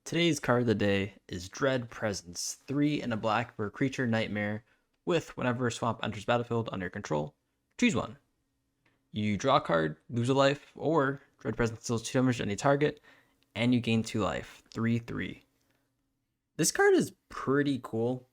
Today's card of the day is Dread Presence, 3 and a black for a creature nightmare with whenever a swamp enters battlefield under your control, choose one. You draw a card, lose a life, or Dread Presence deals 2 damage to any target, and you gain 2 life, 3/3. This card is pretty cool.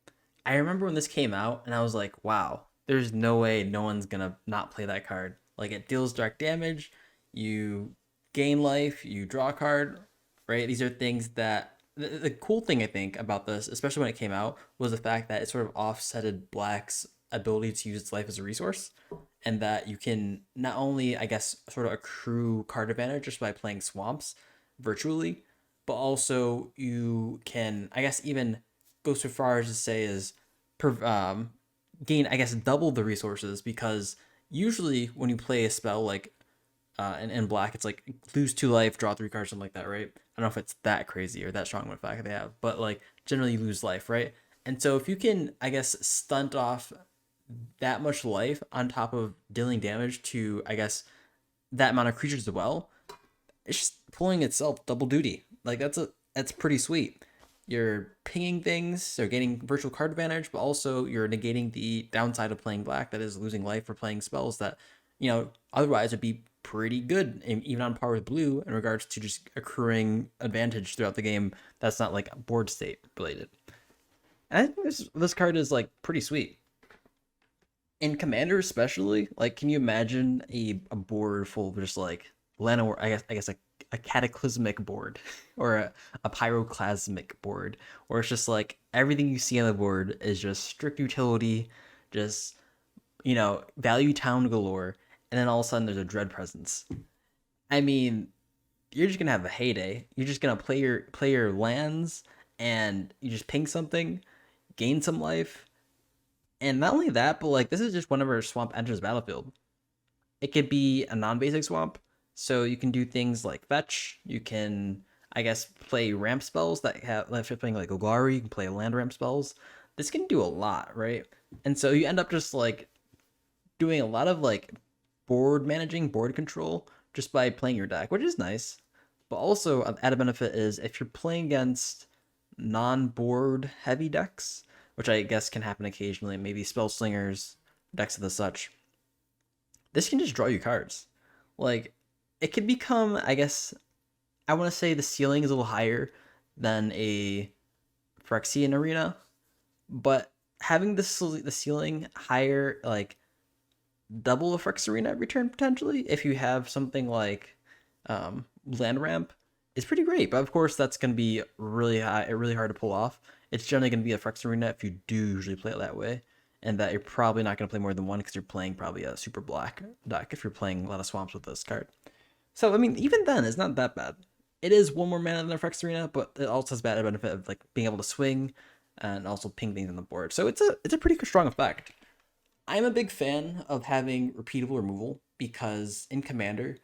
I remember when this came out, and I was like, wow, there's no way no one's gonna not play that card. Like, it deals direct damage, you gain life, you draw a card, right? These are things that the cool thing I think about this, especially when it came out, was the fact that it sort of offsetted Black's ability to use its life as a resource, and that you can not only, I guess, sort of accrue card advantage just by playing swamps virtually, but also you can, I guess, even go so far as to say is gain, I guess, double the resources because usually when you play a spell like in black, it's like lose 2 life, draw 3 cards, something like that, right? I don't know if it's that crazy or that strong of a fact they have, but like generally you lose life, right? And so if you can, I guess, stunt off that much life on top of dealing damage to, I guess, that amount of creatures as well, it's just pulling itself double duty. Like that's pretty sweet. You're pinging things, so getting virtual card advantage, but also you're negating the downside of playing black, that is losing life for playing spells that, otherwise would be pretty good, even on par with blue in regards to just accruing advantage throughout the game. That's not like board state related. And I think this card is like pretty sweet. In Commander especially, like, can you imagine a board full of just like Lana, or I guess a cataclysmic board or a pyroclasmic board, or it's just like everything you see on the board is just strict utility, just value town galore, and then all of a sudden there's a dread presence. I mean, you're just gonna have a heyday. You're just gonna play your lands, and you just ping something, gain some life, and not only that, but like this is just whenever a swamp enters battlefield. It could be a non-basic swamp, so you can do things like fetch. You can, I guess, play ramp spells that have, like if you're playing like Ogari, you can play land ramp spells. This can do a lot, right? And so you end up just like doing a lot of like board managing, board control just by playing your deck, which is nice. But also, an added benefit is if you're playing against non-board heavy decks, which I guess can happen occasionally, maybe spell slingers, decks of the such, this can just draw you cards. Like, it could become, I guess, I want to say the ceiling is a little higher than a Phyrexian arena, but having the ceiling higher, like double a Phyrex arena every turn potentially, if you have something like land ramp, is pretty great. But of course, that's going to be really high, really hard to pull off. It's generally going to be a Phyrex arena if you do usually play it that way, and that you're probably not going to play more than one because you're playing probably a super black deck if you're playing a lot of swamps with this card. So I mean, even then, it's not that bad. It is one more mana than a Phyrex arena, but it also has bad benefit of like being able to swing and also ping things on the board. So it's a pretty strong effect. I'm a big fan of having repeatable removal because in Commander,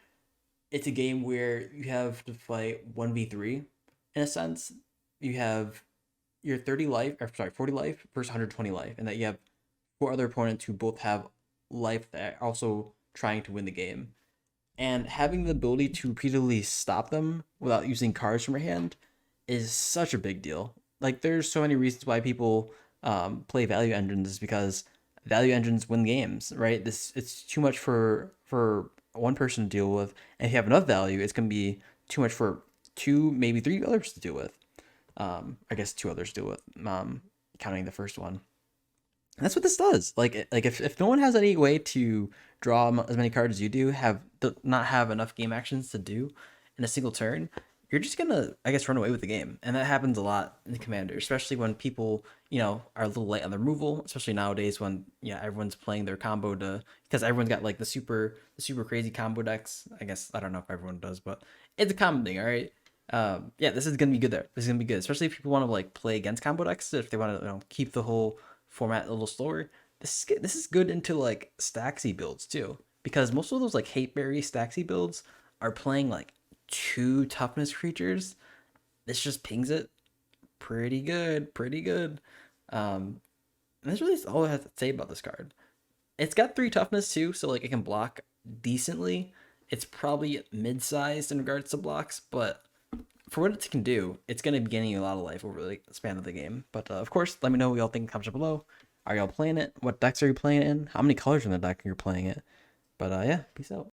it's a game where you have to fight 1v3 in a sense. You have your 30 life, or sorry, 40 life versus 120 life, and that you have 4 other opponents who both have life that are also trying to win the game. And having the ability to repeatedly stop them without using cards from your hand is such a big deal. Like, there's so many reasons why people play value engines, is because value engines win games, right? It's too much for one person to deal with, and if you have enough value, it's gonna be too much for 2, maybe 3 others to deal with. I guess 2 others to deal with, counting the first one. And that's what this does. Like if no one has any way to draw as many cards as you do, not have enough game actions to do in a single turn, you're just gonna, I guess, run away with the game. And that happens a lot in Commander, especially when people, are a little light on the removal, especially nowadays when everyone's playing their combo to, because everyone's got like the super crazy combo decks. I guess I don't know if everyone does, but it's a common thing, all right. Yeah, this is gonna be good there. This is gonna be good, especially if people want to like play against combo decks. If they want to, keep the whole format a little slower. This is good into like Staxy builds too, because most of those like Hateberry Staxy builds are playing like 2 toughness creatures. This just pings it pretty good, pretty good. And that's really all I have to say about this card. It's got 3 toughness too, so like it can block decently. It's probably mid-sized in regards to blocks, but for what it can do, it's going to be gaining you a lot of life over the span of the game. But of course, let me know what y'all think in the comments below. Are y'all playing it? What decks are you playing it in? How many colors in the deck are you playing it? But yeah, peace out.